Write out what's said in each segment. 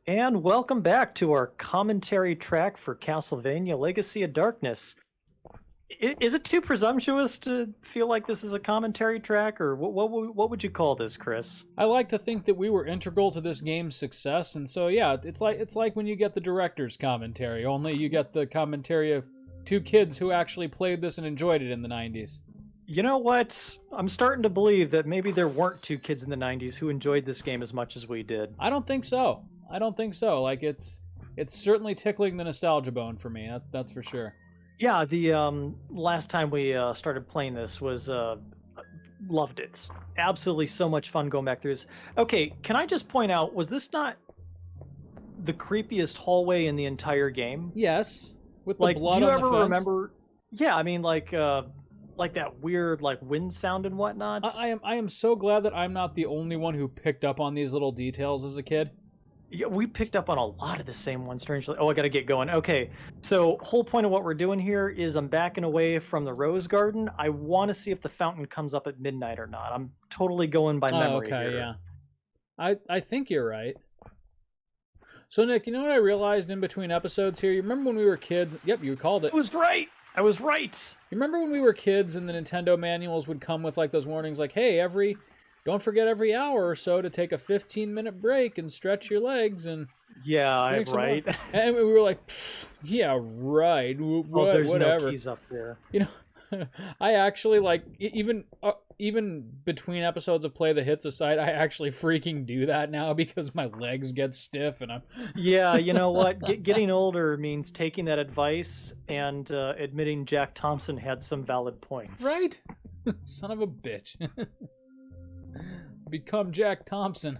And welcome back to our commentary track for Castlevania Legacy of Darkness. Is it too presumptuous to feel like this is a commentary track, or what would you call this, Chris? I like to think that we were integral to this game's success, and so yeah, it's like when you get the director's commentary, only you get the commentary of two kids who actually played this and enjoyed it in the 90s. You know what? I'm starting to believe that maybe there weren't two kids in the 90s who enjoyed this game as much as we did. I don't think so. I don't think so. Like it's certainly tickling the nostalgia bone for me. That's for sure. Yeah, the last time we started playing this was loved it. It's absolutely so much fun going back through this. Okay, can I just point out, was this not the creepiest hallway in the entire game? Yes, with the Like, blood do you on ever the fence. remember? Yeah, I mean, like that weird like wind sound and whatnot. I am so glad that I'm not the only one who picked up on these little details as a kid. Yeah, we picked up on a lot of the same ones. Strangely, oh, I gotta get going. Okay, so whole point of what we're doing here is I'm backing away from the rose garden. I want to see if the fountain comes up at midnight or not. I'm totally going by Oh, memory okay, here. yeah. I think you're right. So Nick, you know what I realized in between episodes here? You remember when we were kids? Yep, you called it. I was right. I was right. You remember when we were kids and the Nintendo manuals would come with like those warnings like, "Hey, don't forget every hour or so to take a 15-minute break and stretch your legs and Yeah, drink some right. water." And we were like, "Yeah, right. Oh, there's Whatever." no keys up there. You know, I actually like even between episodes of Play the Hits aside, I actually freaking do that now because my legs get stiff and I'm Yeah, you know what? Getting older means taking that advice and admitting Jack Thompson had some valid points. right. Son of a bitch. Become Jack Thompson.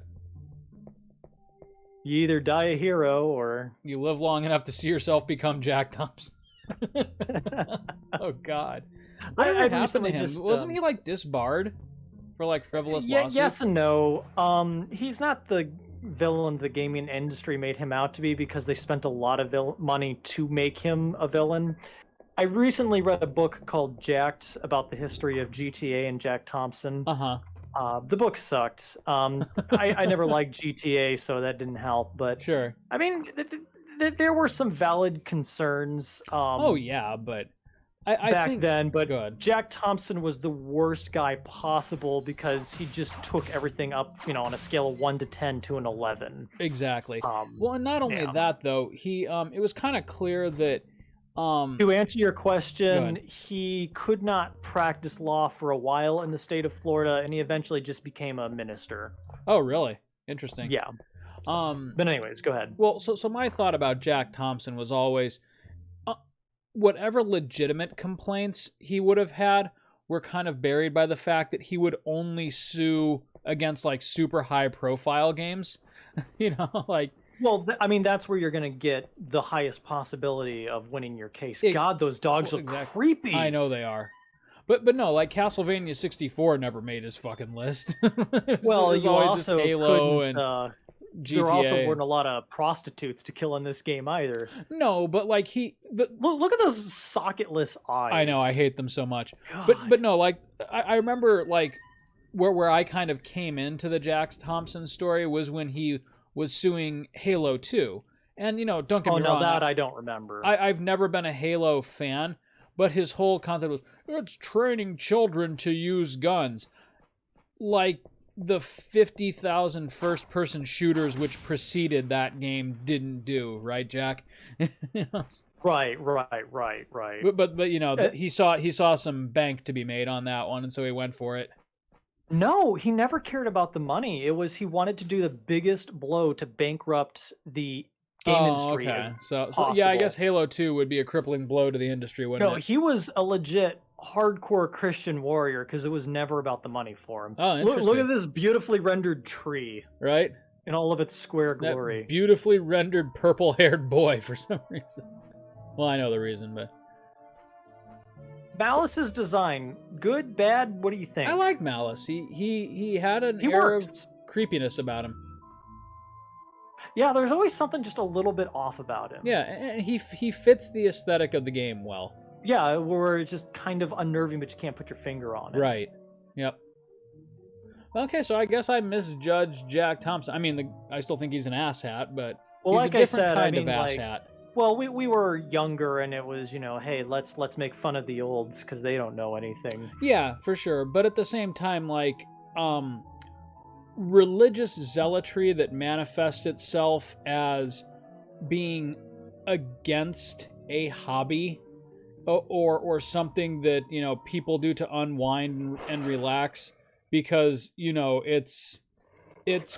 You either die a hero or You live long enough to see yourself become Jack Thompson. Oh God. Whatever happened to recently him? just Wasn't he like disbarred for like frivolous yeah, lawsuits? yes and no. He's not the villain the gaming industry made him out to be because they spent a lot of money to make him a villain. I recently read a book called Jacked about the history of GTA and Jack Thompson. Uh-huh. The book sucked. I never liked GTA, so that didn't help. But Sure. I mean, there were some valid concerns. Oh yeah, but I back think then, but good. Jack Thompson was the worst guy possible because he just took everything up, on a scale of 1 to 10 to an 11. Exactly. Well, and not only yeah. that though, he it was kind of clear that To answer your question, Good. he could not practice law for a while in the state of Florida, and he eventually just became a minister. oh really? Interesting. Yeah. But anyways, go ahead. Well, so my thought about Jack Thompson was always whatever legitimate complaints he would have had were kind of buried by the fact that he would only sue against like super high profile games. Like Well, I mean, that's where you're going to get the highest possibility of winning your case. It- God, those dogs well, look exactly. creepy. I know they are. But no, like Castlevania 64 never made his fucking list. Well, It was you always just also Halo couldn't. and There also GTA. weren't a lot of prostitutes to kill in this game either. No, but like Look at those socketless eyes. I know, I hate them so much. God. But no, like I remember like where I kind of came into the Jack Thompson story was when he was suing Halo 2. And don't get Oh me no, wrong. that I don't remember. I've never been a Halo fan, but his whole concept was it's training children to use guns. Like the 50,000 first-person shooters which preceded that game didn't do, right, Jack? Right. But he saw some bank to be made on that one, and so he went for it. No, he never cared about the money. It was he wanted to do the biggest blow to bankrupt the game industry. Okay. As So yeah, I possible. guess Halo 2 would be a crippling blow to the industry, wouldn't No, it? he was a legit hardcore Christian warrior because it was never about the money for him. Oh, Look interesting. at this beautifully rendered tree Right? in all of its square That glory. beautifully rendered purple-haired boy for some reason. Well, I know the reason, but Malice's design, good, bad? What do you think? I like Malice. He had an He air works. of creepiness about him. Yeah, there's always something just a little bit off about him. Yeah, and he fits the aesthetic of the game well. Yeah, where it's just kind of unnerving, but you can't put your finger on it. Right. Yep. Okay, so I guess I misjudged Jack Thompson. I mean, I still think he's an asshat, but Well, He's like a I different said, kind I of mean, asshat. well, we were younger, and it was, hey, let's make fun of the olds because they don't know anything. Yeah, for sure. But at the same time, like, religious zealotry that manifests itself as being against a hobby or something that people do to unwind and relax because it's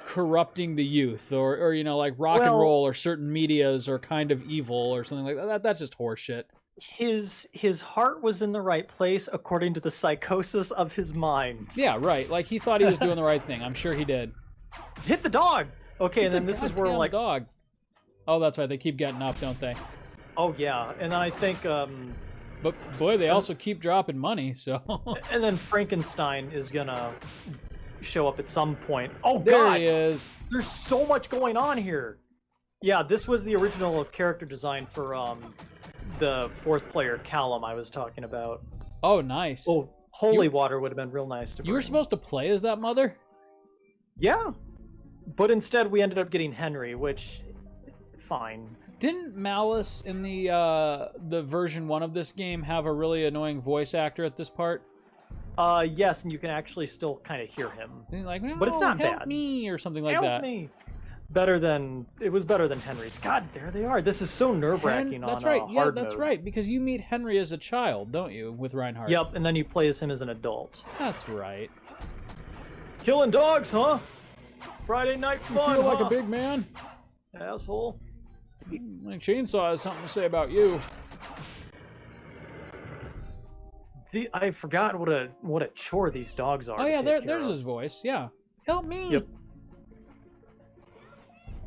corrupting the youth or like rock and Well, roll or certain medias are kind of evil or something like that. That's just horseshit. his heart was in the right place according to the psychosis of his mind. Yeah, right. Like he thought he was doing the right thing. I'm sure he did. Hit the dog. Okay, Hit and then the this is where goddamn like, dog. Oh, that's right. They keep getting up, don't they? oh yeah, and then I think But boy, they also keep dropping money. So and then Frankenstein is gonna show up at some point. Oh there God, he is. there's so much going on here. Yeah, this was the original character design for the fourth player, Callum, I was talking about. Oh, nice. Oh, Holy Water would have been real nice to bring. You were supposed to play as that mother? Yeah, but instead we ended up getting Henry, which, fine. Didn't Malice in the version 1 of this game have a really annoying voice actor at this part? Yes, and you can actually still kind of hear him. And you're like, no, But it's not help bad. me, or something like Help that. me. It was better than Henry's. God, there they are. This is so nerve-wracking on That's right. Yeah, hard that's mode. right. Because you meet Henry as a child, don't you, with Reinhardt? Yep, and then you play as him as an adult. That's right. Killing dogs, huh? Friday night You fun, feel like huh? a big man? Asshole. My chainsaw has something to say about you. I forgot what a chore these dogs are. Oh to yeah, take there's care of. his voice. Yeah. Help me. Yep.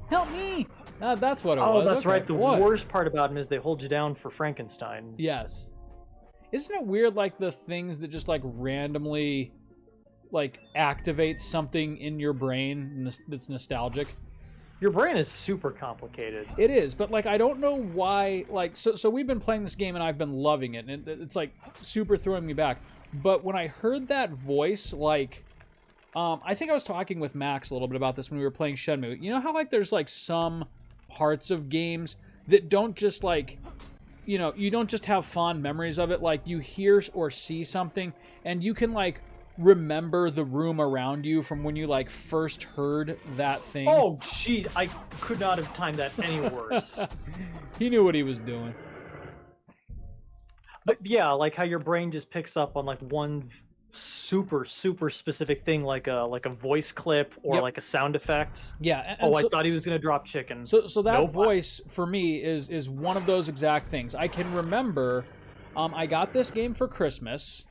Help me. That's what it Oh, was. that's Okay. right. The What? worst part about him is they hold you down for Frankenstein. Yes. Isn't it weird, like, the things that just, like, randomly, like, activate something in your brain that's nostalgic? Your brain is super complicated. It is, but, like, I don't know why, like, so we've been playing this game and I've been loving it, and it's, like, super throwing me back. But when I heard that voice, like, I think I was talking with Max a little bit about this when we were playing Shenmue. You know how, like, there's, like, some parts of games that don't just, like, you don't just have fond memories of it. Like, you hear or see something, and you can, like, remember the room around you from when you, like, first heard that thing. Oh, gee, I could not have timed that any worse. He knew what he was doing. But yeah, like how your brain just picks up on like one super specific thing, like a voice clip or Yep. like a sound effect. Yeah. Oh, I thought he was gonna drop chicken. So that Nope. voice for me is one of those exact things. I can remember. I got this game for Christmas.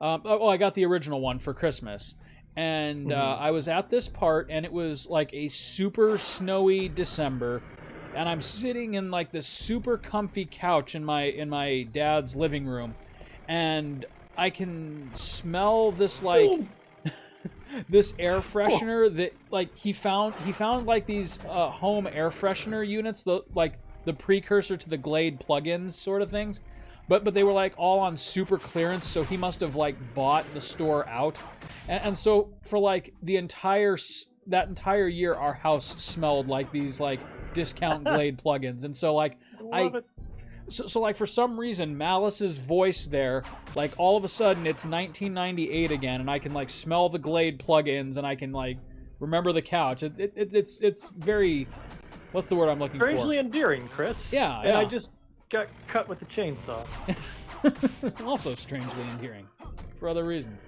I got the original one for Christmas, and I was at this part, and it was like a super snowy December, and I'm sitting in like this super comfy couch in my dad's living room, and I can smell this like this air freshener that like he found like these home air freshener units, the precursor to the Glade plugins sort of things. But they were like all on super clearance, so he must have like bought the store out, and so for like that entire year, our house smelled like these like discount Glade plugins, and so like so like for some reason Malice's voice there, like all of a sudden it's 1998 again, and I can like smell the Glade plugins, and I can like remember the couch. It's very, what's the word I'm looking for? Strangely endearing, Chris. Yeah, and yeah. I just got cut with the chainsaw. Also strangely endearing for other reasons.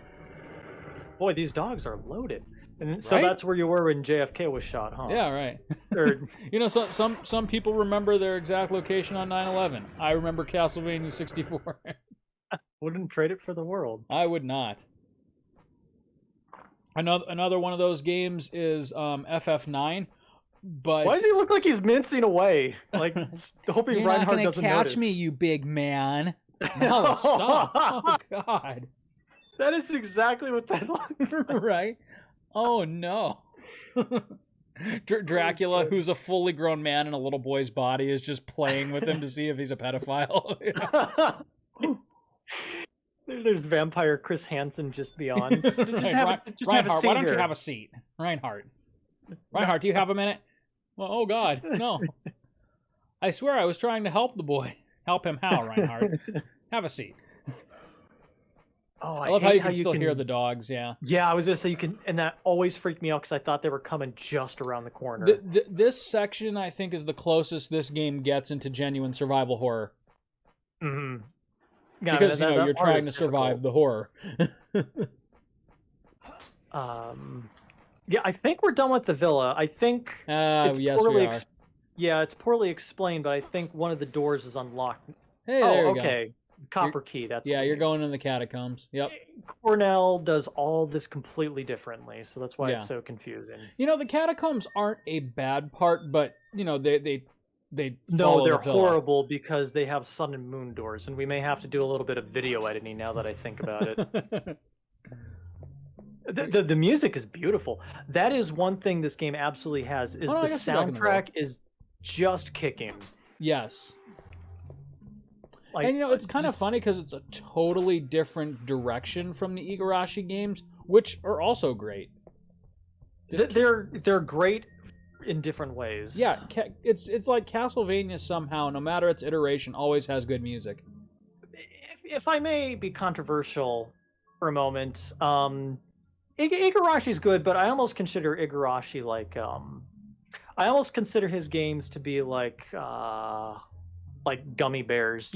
Boy, these dogs are loaded. And so Right? that's where you were when JFK was shot, huh? Yeah, right. Or, some people remember their exact location on 9/11. I remember Castlevania 64. wouldn't trade it for the world. I would not. Another one of those games is FF9. But Why does he look like he's mincing away? Like, hoping you're Reinhardt not gonna doesn't catch notice. me, you big man. No, stop. Oh God. That is exactly what that looks like. Right? Oh no. Dracula, who's a fully grown man in a little boy's body, is just playing with him to see if he's a pedophile. There's vampire Chris Hansen just beyond. Just Right. have a Reinhardt, seat why don't you here. have a seat? Reinhardt, do you have a minute? Well, oh God, no. I swear I was trying to help the boy. Help him how, Reinhardt? Have a seat. Oh, I I love how hate you can still hear the dogs, yeah. Yeah, I was gonna say you can, and that always freaked me out because I thought they were coming just around the corner. This section, I think, is the closest this game gets into genuine survival horror. Mm-hmm. Yeah, Because, that you're part trying is to survive the horror. Yeah, I think we're done with the villa. I think it's yes, poorly we are. yeah, it's poorly explained, but I think one of the doors is unlocked. Hey, Oh, there we okay. Copper key, that's Yeah, what we you're need. going in the catacombs. Yep. Cornell does all this completely differently, so that's why Yeah. it's so confusing. The catacombs aren't a bad part, but, they No, follow they're the villa. horrible because they have sun and moon doors, and we may have to do a little bit of video editing now that I think about it. The music is beautiful. That is one thing this game absolutely has, is the soundtrack is just kicking. Yes. Like, And it's kind of funny because it's a totally different direction from the Igarashi games, which are also great. They're great in different ways. Yeah, it's like Castlevania somehow, no matter its iteration, always has good music. If I may be controversial for a moment, Igarashi's good, but I almost consider Igarashi like I almost consider his games to be like gummy bears.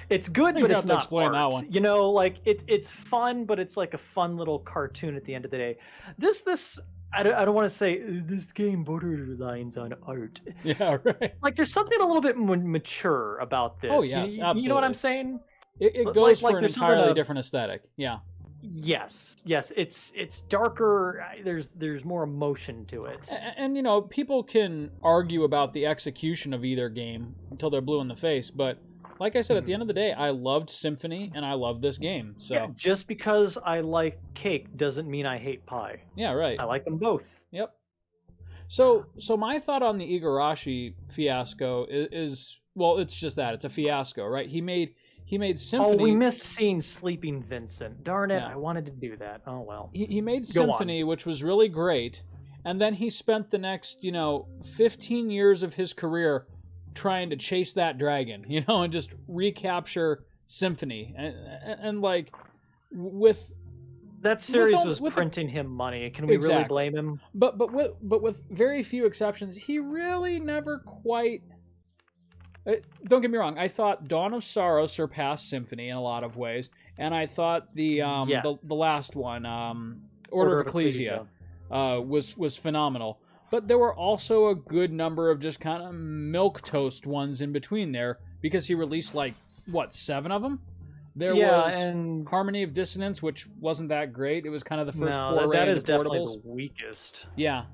It's good, but it's not explain that art. one. Like it's fun, but it's like a fun little cartoon at the end of the day. This I don't want to say this game borderlines on art. Yeah, right. Like there's something a little bit mature about this. Oh yes, absolutely. You know what I'm saying? It goes for an entirely different aesthetic. Yeah. Yes, it's darker. There's more emotion to it. And people can argue about the execution of either game until they're blue in the face, but like I said, at the end of the day, I loved Symphony and I love this game. So yeah, just because I like cake doesn't mean I hate pie. Yeah, right. I like them both. Yep. So my thought on the Igarashi fiasco is well, it's just that it's a fiasco, right? He made Symphony. Oh, we missed seeing Sleeping Vincent. Darn it, Yeah. I wanted to do that. Oh well. He made Symphony, which was really great, and then he spent the next 15 years of his career trying to chase that dragon, and just recapture Symphony, and like with that series was printing him money. Can we really blame him? But with very few exceptions, he really never quite. Don't get me wrong. I thought Dawn of Sorrow surpassed Symphony in a lot of ways, and I thought the last one, Order of Ecclesia, was phenomenal. But there were also a good number of just kind of milquetoast ones in between there, because he released 7 of them. There was and Harmony of Dissonance, which wasn't that great. It was kind of the first foray that is into portables. Definitely the weakest. Yeah.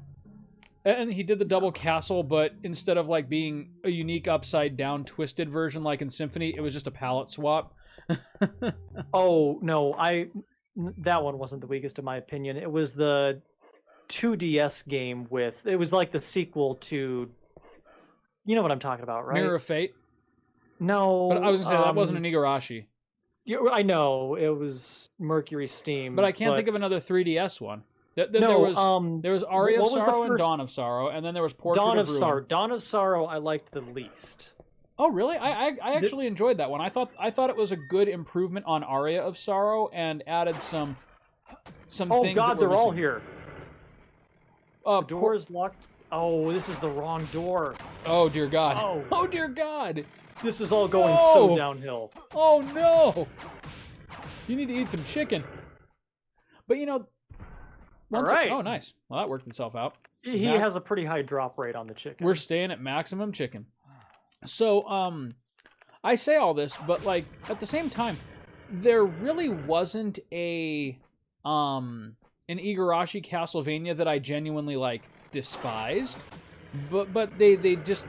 And he did the double castle, but instead of being a unique upside down twisted version like in Symphony, it was just a palette swap. Oh no, that one wasn't the weakest in my opinion. It was the 2DS game it was like the sequel to, you know what I'm talking about, right? Mirror of Fate. No, but I was gonna say that wasn't an Igarashi. Yeah, I know it was Mercury Steam, but I can't think of another 3DS one. There was Aria of Sorrow and Dawn of Sorrow, and then there was Portrait of Ruin. Sorrow. Dawn of Sorrow I liked the least. Oh really? I actually enjoyed that one. I thought it was a good improvement on Aria of Sorrow and added some things. Oh God, they're all here. The door is locked. Oh, this is the wrong door. Oh dear God. Oh dear God. This is all going so downhill. Oh no. You need to eat some chicken. But all right. Oh, nice. Well, that worked itself out. He has a pretty high drop rate on the chicken. We're staying at maximum chicken. So, I say all this, but at the same time, there really wasn't an Igarashi Castlevania that I genuinely despised. But they just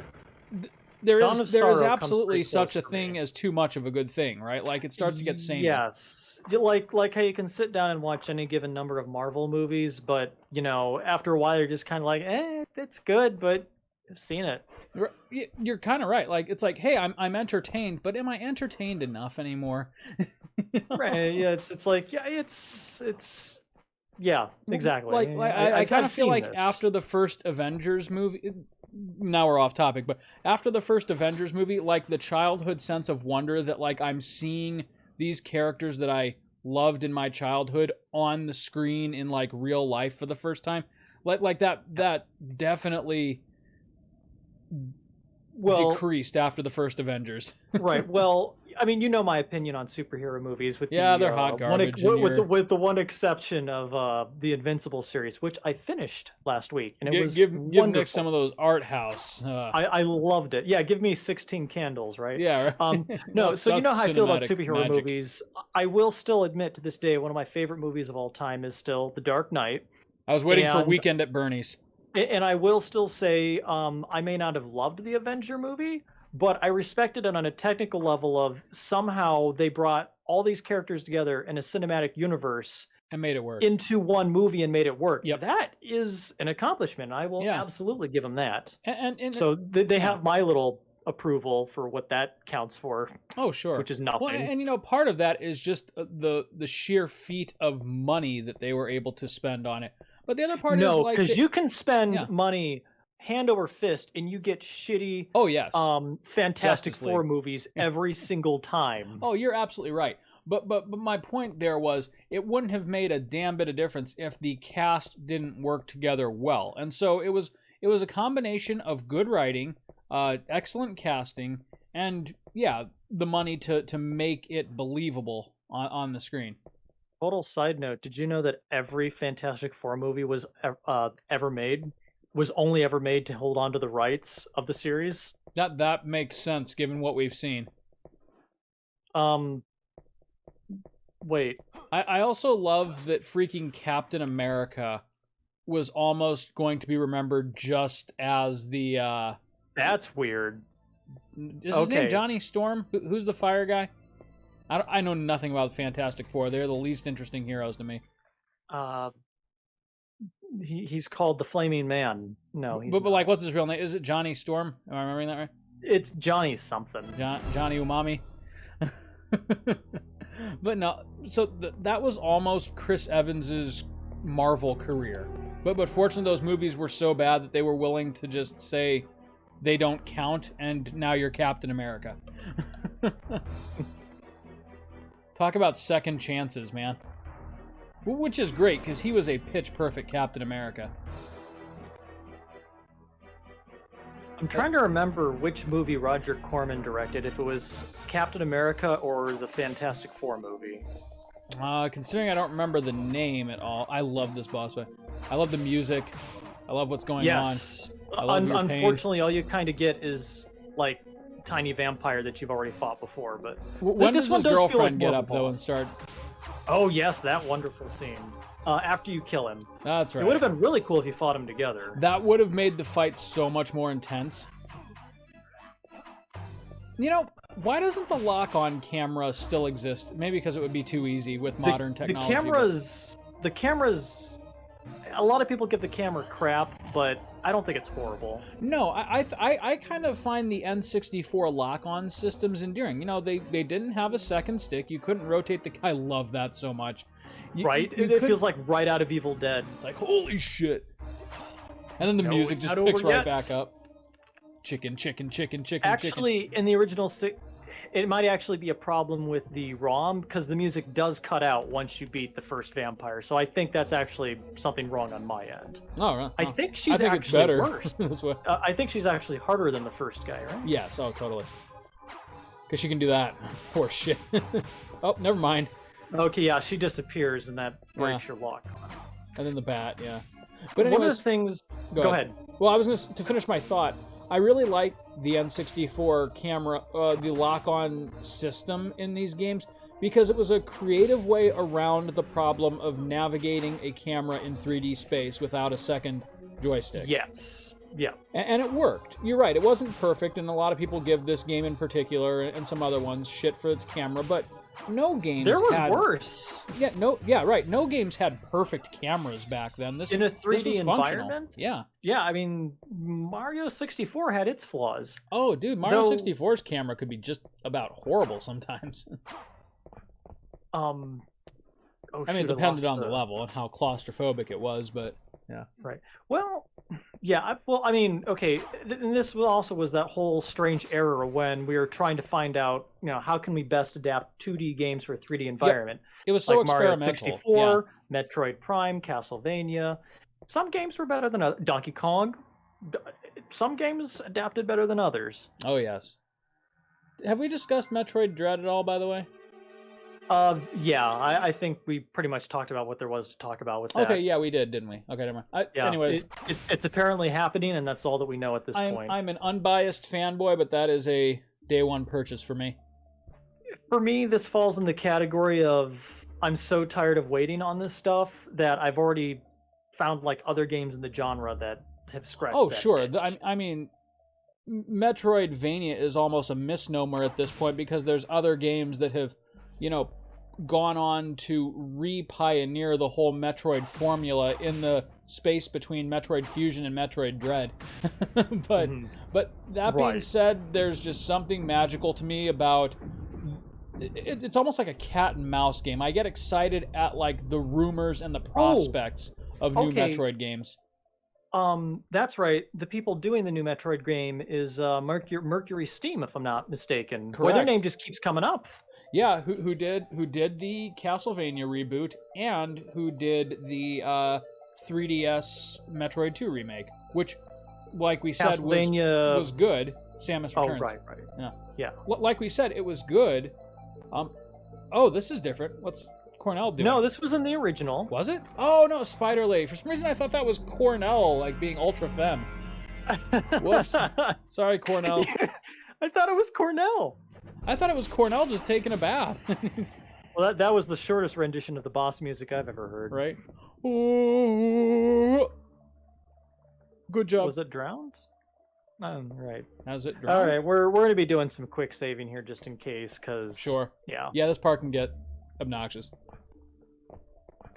there is absolutely such a thing as too much of a good thing, right? It starts to get samey. Yes. Like how you can sit down and watch any given number of Marvel movies, but after a while you're just kind of it's good, but I've seen it. You're kind of right. It's hey, I'm entertained, but am I entertained enough anymore? Right? Yeah. It's yeah, exactly. I kind of feel like after the first Avengers movie, now we're off topic, but after the first Avengers movie, like the childhood sense of wonder that like I'm seeing these characters that I loved in my childhood on the screen in like real life for the first time, like that definitely decreased after the first Avengers. Right. Well, I mean, you know my opinion on superhero movies. With they're hot garbage. With the one exception of the Invincible series, which I finished last week, and it was give wonderful. Nick some of those art house. I loved it. Yeah, give me 16 candles, right? Yeah. No, so you know how I feel about superhero magic. movies. I will still admit to this day, one of my favorite movies of all time is still The Dark Knight. I was waiting for Weekend at Bernie's. And I will still say, I may not have loved the Avenger movie, but I respected it on a technical level of somehow they brought all these characters together in a cinematic universe and made it work into one movie and made it work. Yep. That is an accomplishment. I will absolutely give them that. And so they have my little approval for what that counts for. Oh, sure. Which is nothing. Well, and you know, part of that is just the sheer feat of money that they were able to spend on it. But the other part is like because you can spend money hand over fist and you get shitty Fantastic Four movies every single time. Oh, you're absolutely right. But my point there was it wouldn't have made a damn bit of difference if the cast didn't work together well. And so it was a combination of good writing, excellent casting, and the money to make it believable on the screen. Total side note, did you know that every Fantastic Four movie was ever made was only ever made to hold on to the rights of the series? That makes sense given what we've seen. Wait. I also love that freaking Captain America was almost going to be remembered just as the That's weird. Is his name Johnny Storm? Who's the fire guy? I know nothing about the Fantastic Four. They're the least interesting heroes to me. He's called the Flaming Man. No, he's but like, what's his real name? Is it Johnny Storm? Am I remembering that right? It's Johnny something. Johnny Umami. But no, so that was almost Chris Evans's Marvel career. But fortunately, those movies were so bad that they were willing to just say they don't count, and now you're Captain America. Talk about second chances, man. Which is great, because he was a pitch-perfect Captain America. I'm trying to remember which movie Roger Corman directed, if it was Captain America or the Fantastic Four movie. Considering I don't remember the name at all, I love this boss fight. I love the music. I love what's going on. I love your unfortunately, all you kind of get is, like, tiny vampire that you've already fought before, but when does his girlfriend get up though and start? Oh yes, that wonderful scene. After you kill him. That's right. It would have been really cool if you fought them together. That would have made the fight so much more intense. You know, why doesn't the lock-on camera still exist? Maybe because it would be too easy with modern technology. The cameras. A lot of people give the camera crap, but I don't think it's horrible. No, I kind of find the N64 lock-on systems endearing. You know, they didn't have a second stick. You couldn't rotate the... I love that so much. Right? It feels like right out of Evil Dead. It's like, holy shit. And then the music just picks right back up. Chicken. Actually, in the original... It might actually be a problem with the ROM, because the music does cut out once you beat the first vampire. So I think that's actually something wrong on my end. Oh, right. I think she's actually worse. I think she's actually harder than the first guy, right? Yes, oh, totally. Because she can do that. Poor shit. Oh, never mind. Okay, yeah, she disappears, and that breaks your lock. And then the bat, yeah. But anyways, one of the things... Go ahead. Well, I was going to finish my thought. I really like the N64 camera, the lock-on system in these games, because it was a creative way around the problem of navigating a camera in 3D space without a second joystick. Yes. Yeah. And it worked. You're right. It wasn't perfect, and a lot of people give this game in particular and some other ones shit for its camera, but no games had worse. Yeah, right. No games had perfect cameras back then. This in a 3D environment? Yeah. Yeah, I mean, Mario 64 had its flaws. Oh, dude, Mario 64's camera could be just about horrible sometimes. I mean, it depended on the level and how claustrophobic it was, but... Yeah. Right. Well, yeah. I mean, okay. And this also was that whole strange era when we were trying to find out, how can we best adapt 2D games for a 3D environment? It was so Like Mario experimental. 64, Metroid Prime, Castlevania. Some games were better than others. Donkey Kong. Some games adapted better than others. Oh, yes. Have we discussed Metroid Dread at all, by the way? Yeah, I think we pretty much talked about what there was to talk about with that. Okay, yeah, we did, didn't we? Okay, never mind. Yeah, anyways, it's apparently happening, and that's all that we know at this point. I'm an unbiased fanboy, but that is a day one purchase for me. For me, this falls in the category of I'm so tired of waiting on this stuff that I've already found like other games in the genre that have scratched. Oh, that sure. itch. I mean, Metroidvania is almost a misnomer at this point because there's other games that have, gone on to re-pioneer the whole Metroid formula in the space between Metroid Fusion and Metroid Dread. But that being said, there's just something magical to me about it's almost like a cat and mouse game. I get excited at like the rumors and the prospects of new Metroid games. That's right. The people doing the new Metroid game is Mercury Steam, if I'm not mistaken. Correct. Their name just keeps coming up. Yeah, who did the Castlevania reboot and who did the 3DS Metroid 2 remake, which, like we said, was good. Samus Returns. Oh, right. Yeah. Like we said, it was good. Oh, this is different. What's Cornell doing? No, this was in the original. Was it? Oh no, Spider Lady. For some reason, I thought that was Cornell, like being ultra femme. Whoops. Sorry, Cornell. I thought it was Cornell. I thought it was Cornell just taking a bath. Well, that was the shortest rendition of the boss music I've ever heard. Right. Ooh. Good job. Was it Drowned? Right. How's it drowned? All right, we're going to be doing some quick saving here just in case, because... Sure. Yeah. Yeah, this part can get obnoxious.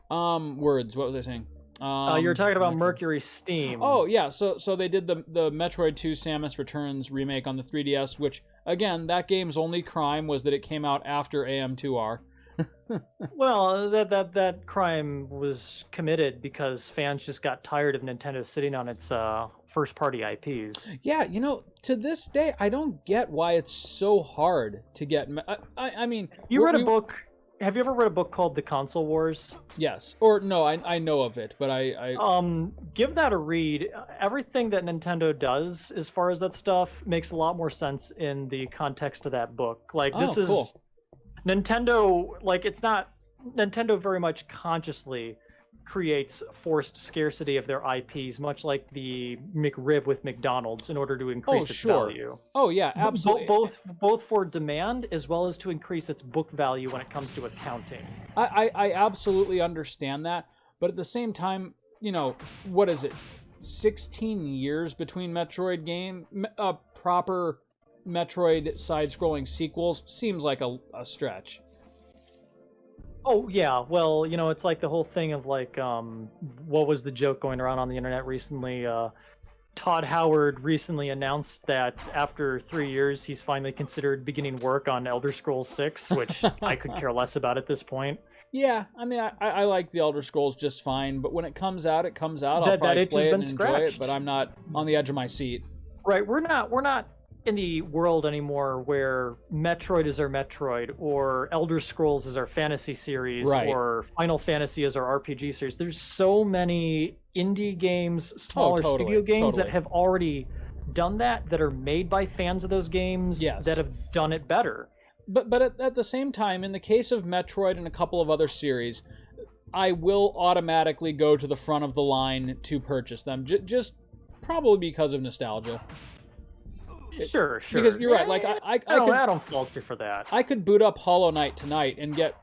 Words. What was I saying? You were talking about Mercury Steam. Oh, yeah. So they did the Metroid 2 Samus Returns remake on the 3DS, which, again, that game's only crime was that it came out after AM2R. Well, that crime was committed because fans just got tired of Nintendo sitting on its first-party IPs. Yeah, to this day, I don't get why it's so hard to get... I mean... You read a book... Have you ever read a book called The Console Wars? Yes. Or, no, I know of it, but I... Give that a read. Everything that Nintendo does, as far as that stuff, makes a lot more sense in the context of that book. Like, this is... Cool. Nintendo, like, it's not... Nintendo very much consciously creates forced scarcity of their IPs, much like the McRib with McDonald's, in order to increase its value. Oh, yeah, absolutely. Both for demand as well as to increase its book value when it comes to accounting. I absolutely understand that, but at the same time, what is it? 16 years between Metroid proper Metroid side-scrolling sequels seems like a stretch. Oh, yeah. Well, it's like the whole thing of, like, what was the joke going around on the internet recently? Todd Howard recently announced that after 3 years, he's finally considered beginning work on Elder Scrolls 6, which I could care less about at this point. Yeah, I mean, I like the Elder Scrolls just fine, but when it comes out, it comes out. I'll probably play it and enjoy it, but I'm not on the edge of my seat. Right, we're not in the world anymore where Metroid is our Metroid, or Elder Scrolls is our fantasy series, or Final Fantasy is our RPG series. There's so many indie games, smaller studio games that have already done that are made by fans of those games that have done it better. But at the same time, in the case of Metroid and a couple of other series, I will automatically go to the front of the line to purchase them, just probably because of nostalgia. Sure. Because you're right. Like I don't fault you for that. I could boot up Hollow Knight tonight and get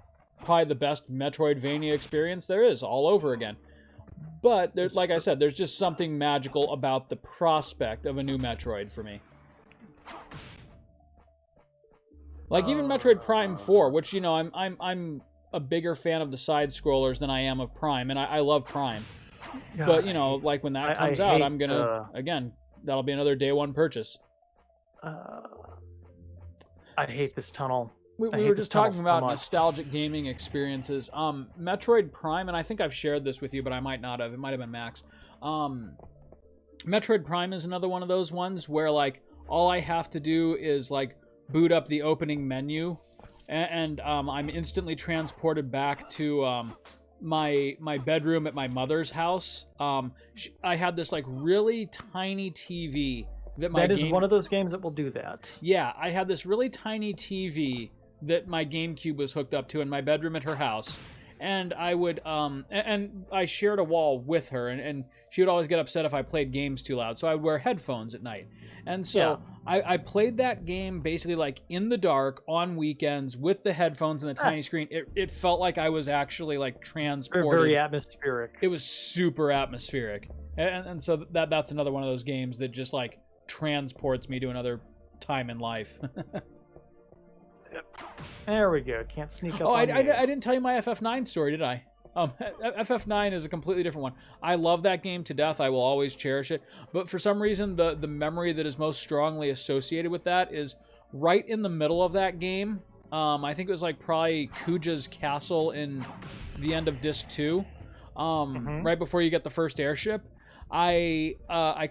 probably the best Metroidvania experience there is all over again. But there's, like I said, there's just something magical about the prospect of a new Metroid for me. Like even Metroid Prime 4, which I'm a bigger fan of the side scrollers than I am of Prime, and I love Prime. But like when that comes out, I'm gonna again, that'll be another day one purchase. I hate this tunnel. We I hate were this just tunnel talking so about much. nostalgic gaming experiences. Metroid Prime, and I think I've shared this with you, but I might not have. It might have been Max. Metroid Prime is another one of those ones where, like, all I have to do is, like, boot up the opening menu, and I'm instantly transported back to my bedroom at my mother's house. I had this, like, really tiny TV That is one of those games that will do that. Yeah, I had this really tiny TV that my GameCube was hooked up to in my bedroom at her house, and I would and I shared a wall with her, and she would always get upset if I played games too loud, so I would wear headphones at night. And so I played that game basically like in the dark on weekends with the headphones and the tiny screen. It felt like I was actually like transported. Very atmospheric. It was super atmospheric, and so that's another one of those games that just like transports me to another time in life. There we go. Can't sneak up. Oh, I on me. didn't tell you my FF9 story, did I? FF9 is a completely different one. I love that game to death. I will always cherish it. But for some reason, the memory that is most strongly associated with that is right in the middle of that game. I think it was like probably Kuja's castle in the end of Disc 2. Right before you get the first airship. I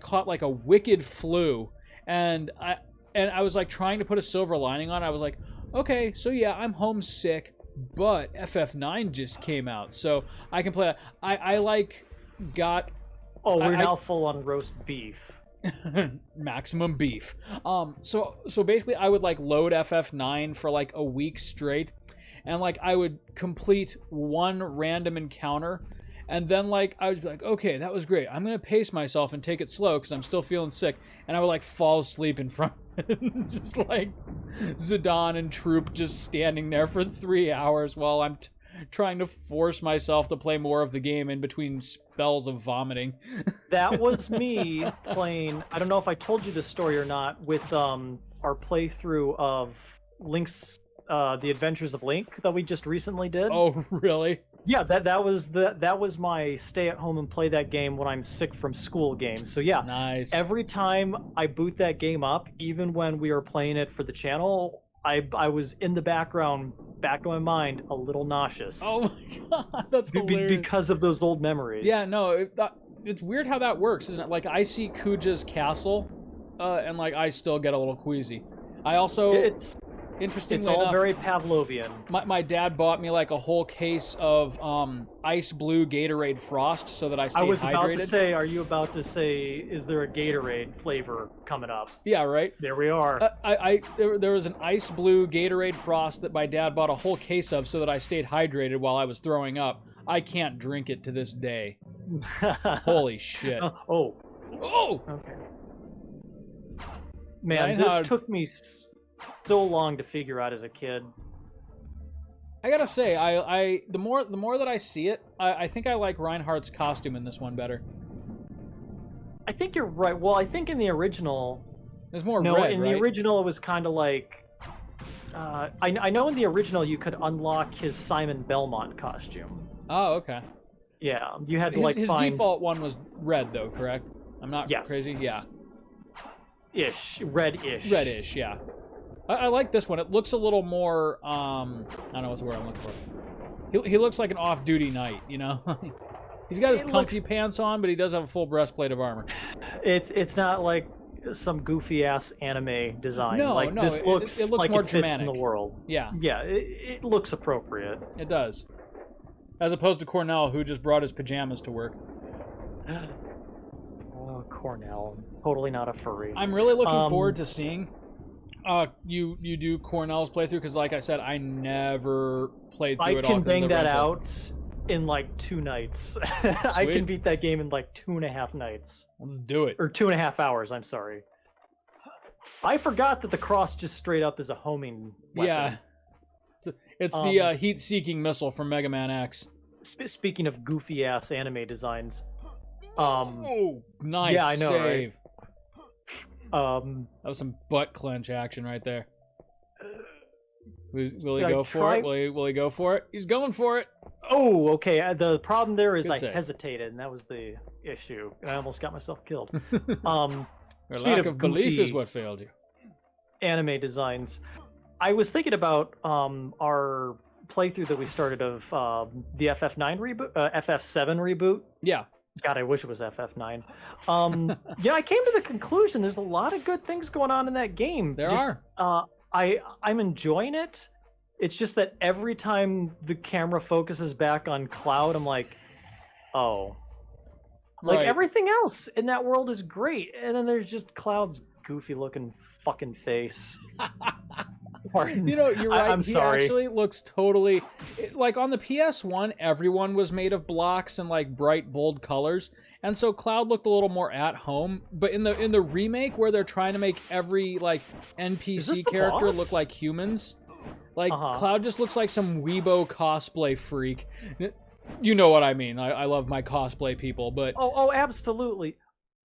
caught like a wicked flu, and I was like trying to put a silver lining on it. I was like, okay, so yeah, I'm homesick, but FF9 just came out, so I can play. I like got. Oh, we're now full on roast beef. Maximum beef. So basically, I would like load FF9 for like a week straight, and like I would complete one random encounter. And then, like, I would be like, okay, that was great. I'm going to pace myself and take it slow because I'm still feeling sick. And I would, like, fall asleep in front of it. Just, like, Zidane and Troop just standing there for 3 hours while I'm trying to force myself to play more of the game in between spells of vomiting. That was me playing, I don't know if I told you this story or not, with our playthrough of Link's, The Adventures of Link that we just recently did. Oh, really? Yeah, that was my stay at home and play that game when I'm sick from school game. So yeah, nice. Every Every time I boot that game up, even when we were playing it for the channel, I was in the background, back of my mind, a little nauseous. Oh my god, that's hilarious. Because of those old memories. Yeah, no, it's weird how that works, isn't it? Like I see Kuja's castle, and like I still get a little queasy. I also interestingly It's all enough, very Pavlovian. My dad bought me like a whole case of ice blue Gatorade Frost so that I stayed hydrated. I was about to say, are you about to say, is there a Gatorade flavor coming up? Yeah, right. There we are. There was an ice blue Gatorade Frost that my dad bought a whole case of so that I stayed hydrated while I was throwing up. I can't drink it to this day. Holy shit. Oh. Okay. Man, this took me so long to figure out as a kid. I gotta say, the more that I see it, I think I like Reinhardt's costume in this one better. I think you're right. Well, I think in the original, There's more no, red, in right? the original it was kind of like, I know in the original you could unlock his Simon Belmont costume. Oh, okay. Yeah, you had to His find default one was red, though, correct? I'm not crazy. Yeah. Red-ish. Reddish, yeah. I like this one. It looks a little more, I don't know what's the word I'm looking for. He looks like an off-duty knight, you know? He's got his comfy pants on, but he does have a full breastplate of armor. It's not like some goofy-ass anime design. No, like, no, this it looks looks like more it fits dramatic. in the world. Yeah. Yeah, it looks appropriate. It does. As opposed to Cornell, who just brought his pajamas to work. Oh, Cornell. Totally not a furry. I'm really looking forward to seeing you do Cornell's playthrough, because like I said, I never played through it all. I can bang that out in like 2 nights. I can beat that game in like 2.5 nights. Let's do it. Or 2.5 hours, I'm sorry. I forgot that the cross just straight up is a homing weapon. Yeah. It's the heat-seeking missile from Mega Man X. Speaking of goofy-ass anime designs. Oh, nice yeah, I know, save. Right? That was some butt clench action right there. Will he go for it? Will he go for it? He's going for it. Oh, okay. The problem there is Good I save. hesitated, and that was the issue. I almost got myself killed. Your lack of belief is what failed you. Anime designs. I was thinking about our playthrough that we started of the FF9 reboot, FF7 reboot. Yeah. God, I wish it was FF9. Yeah, I came to the conclusion there's a lot of good things going on in that game. There are. I'm enjoying it. It's just that every time the camera focuses back on Cloud, I'm like, oh. Like, Right. everything else in that world is great. And then there's just Cloud's goofy looking fucking face. You know, you're right. I'm sorry. He actually looks totally like on the PS1. Everyone was made of blocks and like bright, bold colors, and so Cloud looked a little more at home. But in the remake, where they're trying to make every like NPC character look like humans, like Cloud just looks like some weebo cosplay freak. You know what I mean? I love my cosplay people, but oh, absolutely.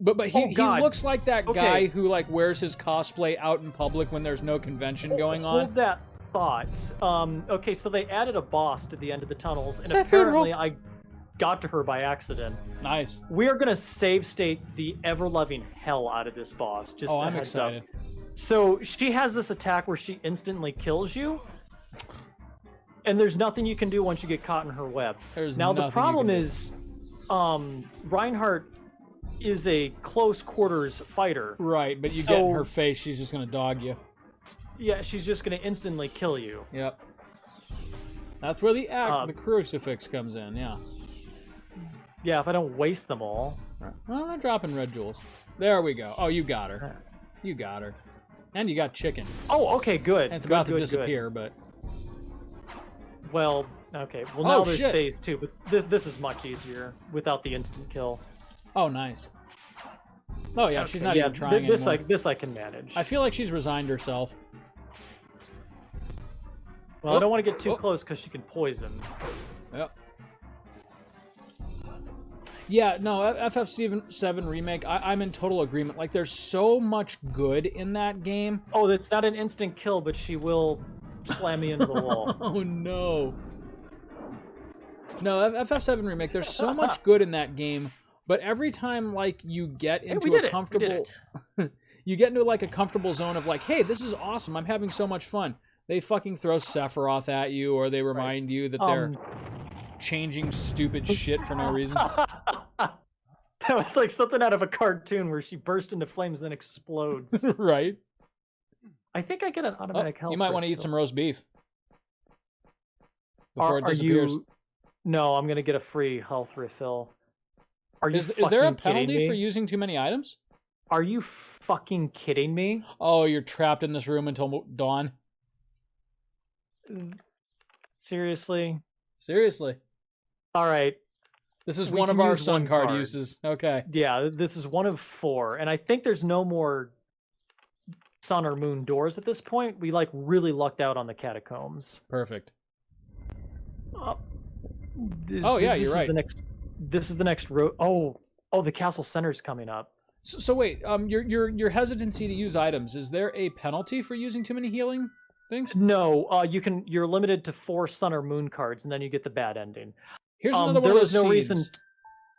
But he looks like that guy who like wears his cosplay out in public when there's no convention going on. Hold that thought. Okay, so they added a boss to the end of the tunnels, and apparently I got to her by accident. Nice. We are gonna save state the ever-loving hell out of this boss. Just I'm excited. So she has this attack where she instantly kills you, and there's nothing you can do once you get caught in her web. Now the problem is, Reinhardt is a close quarters fighter. Right, but you get in her face, she's just gonna dog you. Yeah, she's just gonna instantly kill you. Yep. That's where the crucifix comes in, yeah. Yeah, if I don't waste them all. Well, they're dropping red jewels. There we go. Oh, you got her. You got her. And you got chicken. Oh, okay, good. And it's about to disappear, but... Well, okay. Well, now there's phase 2, but this is much easier without the instant kill. Oh, nice. Oh, yeah, she's not even trying anymore. This I can manage. I feel like she's resigned herself. Well, I don't want to get too close because she can poison. Yep. Yeah, no, FF7 Remake, I'm in total agreement. Like, there's so much good in that game. Oh, it's not an instant kill, but she will slam me into the wall. Oh, no. No, FF7 Remake, there's so much good in that game. But every time, like, you get into a comfortable... you get into, like, a comfortable zone of, like, hey, this is awesome, I'm having so much fun. They fucking throw Sephiroth at you, or they remind you that they're changing stupid shit for no reason. That was like something out of a cartoon where she bursts into flames and then explodes. Right. I think I get an automatic health. You might want to eat some roast beef. Before it disappears. No, I'm going to get a free health refill. Is there a penalty for using too many items? Are you fucking kidding me? Oh, you're trapped in this room until dawn? Seriously? Seriously. All right. This is one of our Sun card uses. Okay. Yeah, this is one of 4. And I think there's no more Sun or Moon doors at this point. We, like, really lucked out on the catacombs. Perfect. You're right. This is the next road. Oh, the castle center's coming up. So wait, your hesitancy to use items, is there a penalty for using too many healing things? No, you're limited to 4 Sun or Moon cards, and then you get the bad ending. Here's another one of those There was no reason.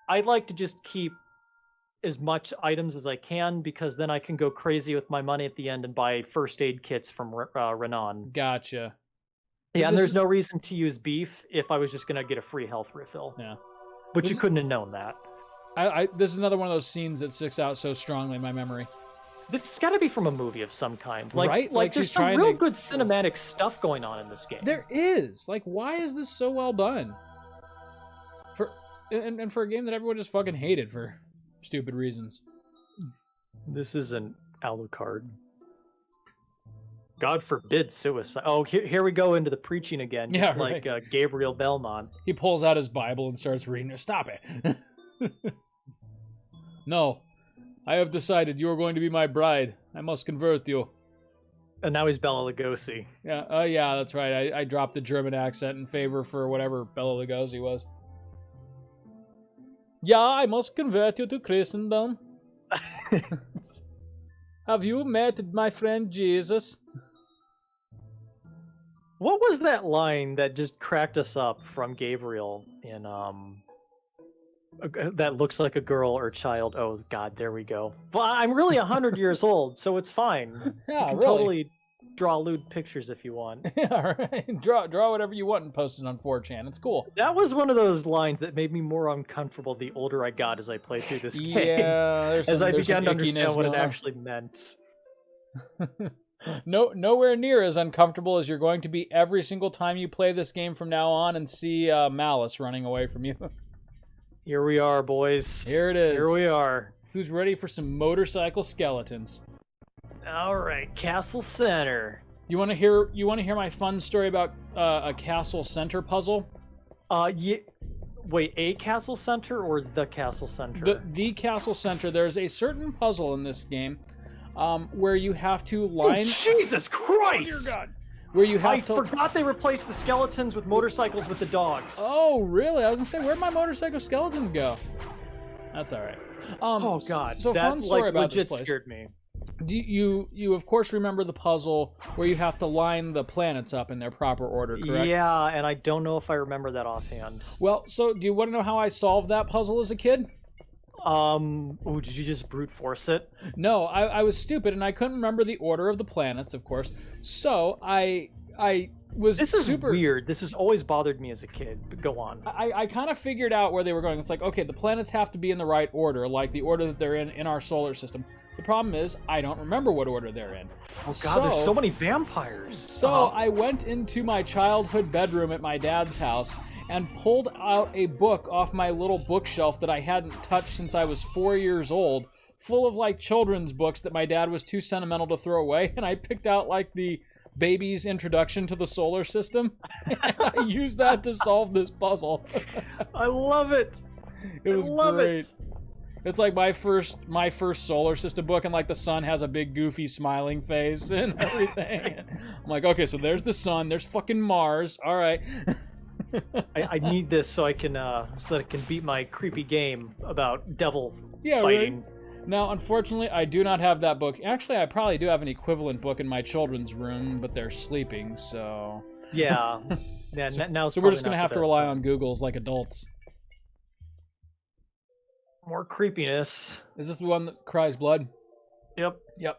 I'd like to just keep as much items as I can, because then I can go crazy with my money at the end and buy first aid kits from Renan. Gotcha. Yeah, and there's no reason to use beef if I was just going to get a free health refill. Yeah. But you couldn't have known that. This is another one of those scenes that sticks out so strongly in my memory. This has got to be from a movie of some kind. Right? Like there's some real good cinematic stuff going on in this game. There is. Like, why is this so well done? And for a game that everyone just fucking hated for stupid reasons. This is an Alucard. God forbid suicide. Oh, here we go into the preaching again. Just like Gabriel Belmont. He pulls out his Bible and starts reading it. Stop it. No. I have decided you are going to be my bride. I must convert you. And now he's Bela Lugosi. Yeah, oh yeah, that's right. I dropped the German accent in favor for whatever Bela Lugosi was. Yeah, I must convert you to Christendom. Have you met my friend Jesus? What was that line that just cracked us up from Gabriel in that looks like a girl or child? Oh God, there we go. Well, I'm really 100 years old, so it's fine. Yeah, you can really. totally draw lewd pictures if you want. All right, draw whatever you want and post it on 4chan. It's cool. That was one of those lines that made me more uncomfortable the older I got as I played through this game. Yeah, as I began to some understand what it going on. actually meant. Nowhere near as uncomfortable as you're going to be every single time you play this game from now on and see Malice running away from you. Here we are, boys. Here it is. Here we are. Who's ready for some motorcycle skeletons? All right, Castle Center. You want to hear my fun story about a Castle Center puzzle? Yeah. Wait, a Castle Center or the Castle Center? The Castle Center. There's a certain puzzle in this game where you have to line. Oh, Jesus Christ! Oh, dear God! Where you have to. I forgot they replaced the skeletons with motorcycles with the dogs. Oh, really? I was gonna say, where'd my motorcycle skeletons go? That's all right. Oh God! So that, fun story about legit this place. Scared me. Do you of course remember the puzzle where you have to line the planets up in their proper order, correct? Yeah, and I don't know if I remember that offhand. Well, so do you want to know how I solved that puzzle as a kid? Oh, did you just brute force it? No, I was stupid and I couldn't remember the order of the planets, of course. So I was This is super weird. This has always bothered me as a kid, but go on. I kind of figured out where they were going. It's like, okay, the planets have to be in the right order, like the order that they're in our solar system. The problem is, I don't remember what order they're in. Oh God, there's so many vampires. So I went into my childhood bedroom at my dad's house and pulled out a book off my little bookshelf that I hadn't touched since I was 4 years old, full of like children's books that my dad was too sentimental to throw away, and I picked out like the baby's introduction to the solar system, and I used that to solve this puzzle. I love it. It was love great. It. It's like my first solar system book, and like the sun has a big goofy smiling face and everything. I'm like, okay, so there's the sun, there's fucking Mars. All right. I need this so I can so that I can beat my creepy game about devil Yeah, fighting. right. Now, unfortunately, I do not have that book. Actually, I probably do have an equivalent book in my children's room, but they're sleeping, so. Yeah. Yeah. Now, So we're just gonna have to rely on Googles like adults. more creepiness. Is this the one that cries blood? Yep. Yep.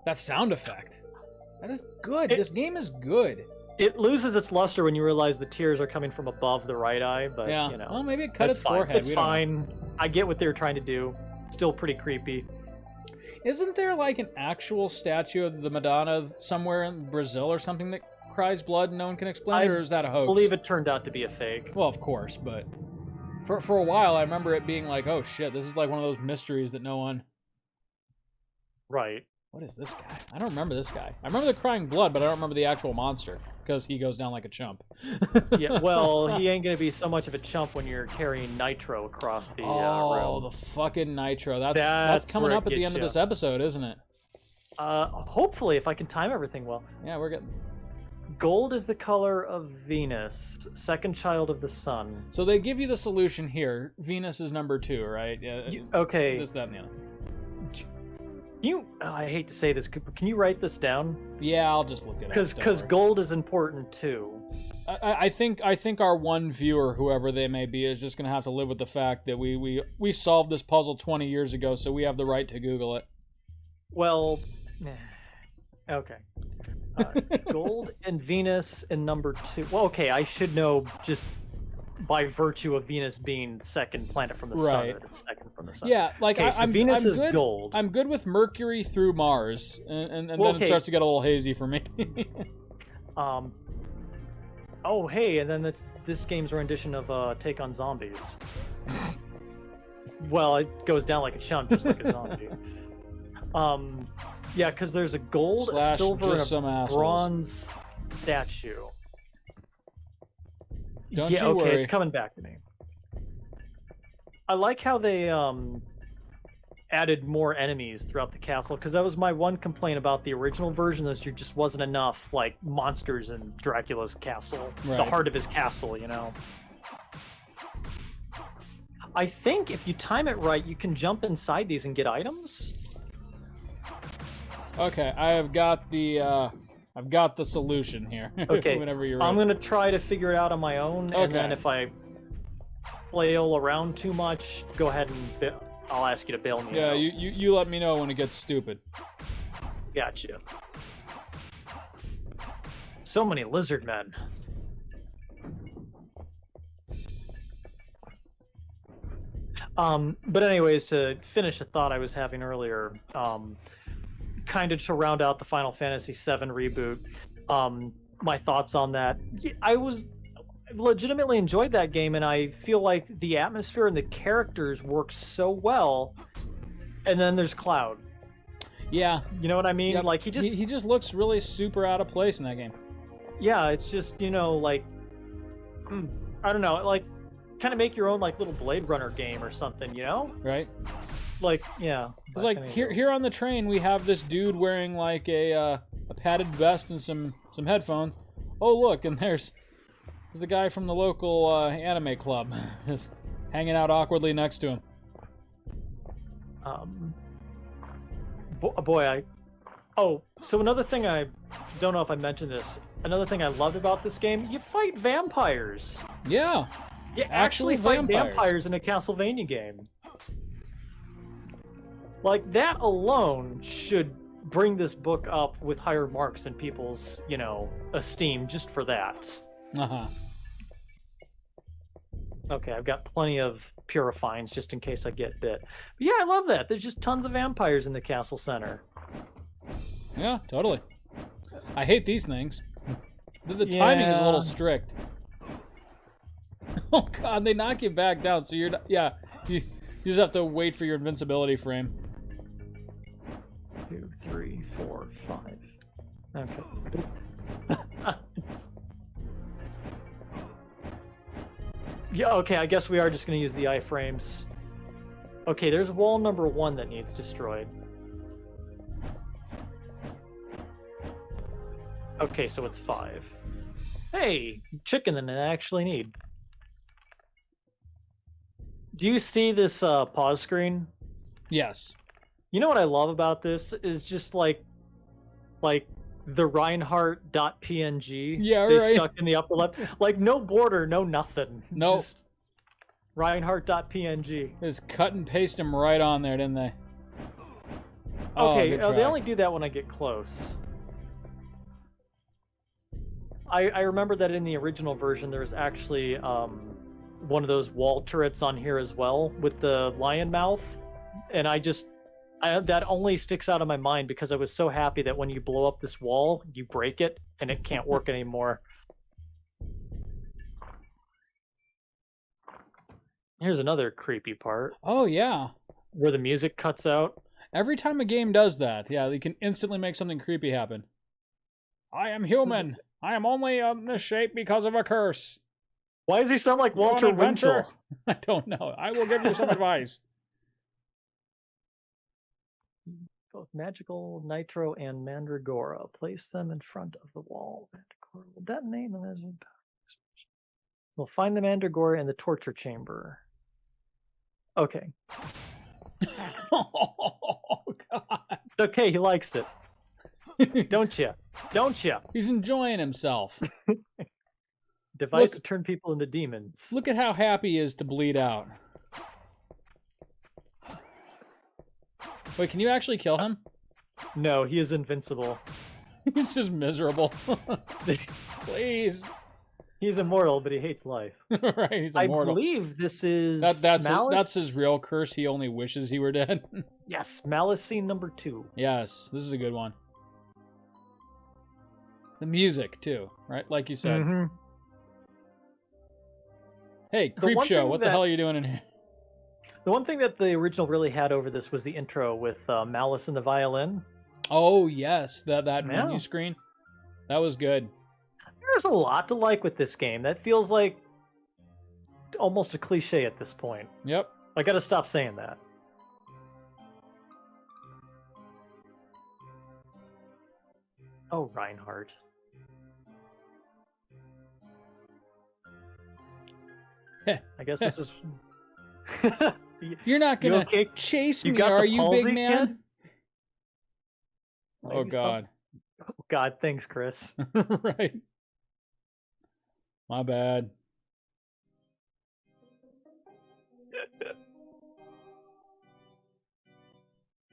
That sound effect. That is good. This game is good. It loses its luster when you realize the tears are coming from above the right eye, but Yeah. you know. Well, maybe it cut that's its fine. forehead. It's We don't know. fine. I get what they were trying to do. Still pretty creepy. Isn't there like an actual statue of the Madonna somewhere in Brazil or something that cries blood and no one can explain it, or is that a I hoax? believe it turned out to be a fake. Well, of course, but for a while I remember it being like, oh shit, this is like one of those mysteries that no one... Right. What is this guy? I don't remember this guy. I remember the crying blood, but I don't remember the actual monster, because he goes down like a chump. Yeah, well, he ain't gonna be so much of a chump when you're carrying nitro across the room. The fucking nitro. That's That's coming where up it at the gets end of ya. this episode, isn't it? Hopefully, if I can time everything well. Yeah, we're getting... Gold is the color of Venus, second child of the sun. So they give you the solution here. Venus is number 2, right? Yeah. Okay. This, that, and the other. I hate to say this, but can you write this down? Yeah, I'll just look it up. Because gold is important too. I think our one viewer, whoever they may be, is just gonna have to live with the fact that we solved this puzzle 20 years ago, so we have the right to Google it. Well, okay. Gold and Venus in number 2. Well, okay, I should know just by virtue of Venus being second planet from the sun. Right. That it's second from the sun. Yeah, like Okay, so I'm Venus I'm is good, gold. I'm good with Mercury through Mars, and Well, then okay. it starts to get a little hazy for me. Oh, hey, and then this game's rendition of Take on Zombies. Well, it goes down like a chump, just like a zombie. Yeah, because there's a gold, a Slash silver, just and some a assholes. bronze statue. Don't Yeah, you okay, worry. it's coming back to me. I like how they added more enemies throughout the castle, because that was my one complaint about the original version, is there just wasn't enough like monsters in Dracula's castle, the Right. heart of his castle, you know. I think if you time it right, you can jump inside these and get items. Okay, I've got the solution here. Okay, Whenever you're I'm ready. gonna try to figure it out on my own, and then Okay. if I flail around too much, go ahead and I'll ask you to bail me Yeah, out. you let me know when it gets stupid. Gotcha. So many lizard men. But anyways, to finish a thought I was having earlier, kind of to round out the Final Fantasy VII reboot, my thoughts on that. I legitimately enjoyed that game, and I feel like the atmosphere and the characters work so well. And then there's Cloud. Yeah. You know what I mean? Yep. Like he just looks really super out of place in that game. Yeah, it's just, like, I don't know, like, kind of make your own, like, little Blade Runner game or something, Right. Like, yeah. It's like here on the train we have this dude wearing like a padded vest and some headphones. Oh look, and there's the guy from the local anime club just hanging out awkwardly next to him. So another thing, I don't know if I mentioned this, another thing I loved about this game, you fight vampires. Yeah. You actually fight vampires in a Castlevania game. Like, that alone should bring this book up with higher marks in people's, esteem just for that. Uh-huh. Okay, I've got plenty of purifines just in case I get bit. But yeah, I love that. There's just tons of vampires in the castle center. Yeah, totally. I hate these things. The timing is a little strict. Oh god, they knock you back down, so you just have to wait for your invincibility frame. 2, 3, 4, 5. Okay. Yeah, okay, I guess we are just going to use the iframes. Okay, there's wall number 1 that needs destroyed. Okay, so it's 5. Hey, chicken that I actually need. Do you see this pause screen? Yes. You know what I love about this is just like the Reinhardt.png. Yeah, they right. stuck in the upper left. Like, no border, no nothing. Nope. Just Reinhardt.png. Just cut and paste them right on there, didn't they? Okay, they only do that when I get close. I remember that in the original version there's actually one of those wall turrets on here as well with the lion mouth, and that only sticks out of my mind because I was so happy that when you blow up this wall, you break it and it can't work anymore. Here's another creepy part. Oh yeah. Where the music cuts out. Every time a game does that, yeah, you can instantly make something creepy happen. I am human. I am only in this shape because of a curse. Why does he sound like Walter Winchell? I don't know. I will give you some advice. Both Magical, Nitro, and Mandragora. Place them in front of the wall. Mandragora will detonate. We'll find the Mandragora in the torture chamber. Okay. Oh, God. It's okay, he likes it. Don't you? Don't you? He's enjoying himself. Device to turn people into demons. Look at how happy he is to bleed out. Wait, can you actually kill him? No, he is invincible. He's just miserable. Please. He's immortal, but he hates life. Right, he's immortal. I believe this is that's his real curse. He only wishes he were dead. Yes, Malice scene number 2. Yes, this is a good one. The music, too, right? Like you said. Mm-hmm. Hey, creep show, what the hell are you doing in here? The one thing that the original really had over this was the intro with Malice and the violin. Oh, yes, that menu screen. That was good. There's a lot to like with this game. That feels like almost a cliche at this point. Yep. I gotta stop saying that. Oh, Reinhardt. I guess this is... You're not gonna chase me, are you, big man? Kid? Oh, God. Oh, God, thanks, Chris. Right. My bad.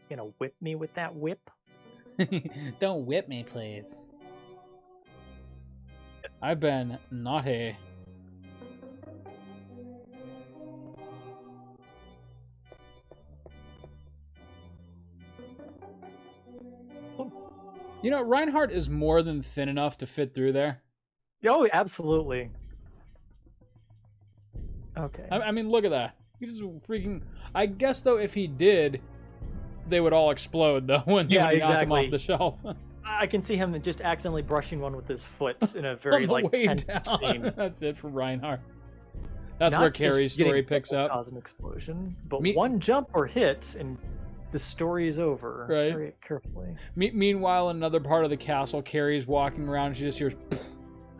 Gonna whip me with that whip? Don't whip me, please. I've been naughty. You know, Reinhardt is more than thin enough to fit through there. Oh, absolutely. Okay. I mean, look at that. He's freaking... I guess, though, if he did, they would all explode, though, when you knock him off the shelf. I can see him just accidentally brushing one with his foot in a very, like, tense scene. That's it for Reinhardt. That's Not where Carrie's story picks up. Cause an explosion, but one jump or hit, and the story is over. Right. Carry it carefully. Meanwhile, in another part of the castle, Carrie's walking around, and she just hears...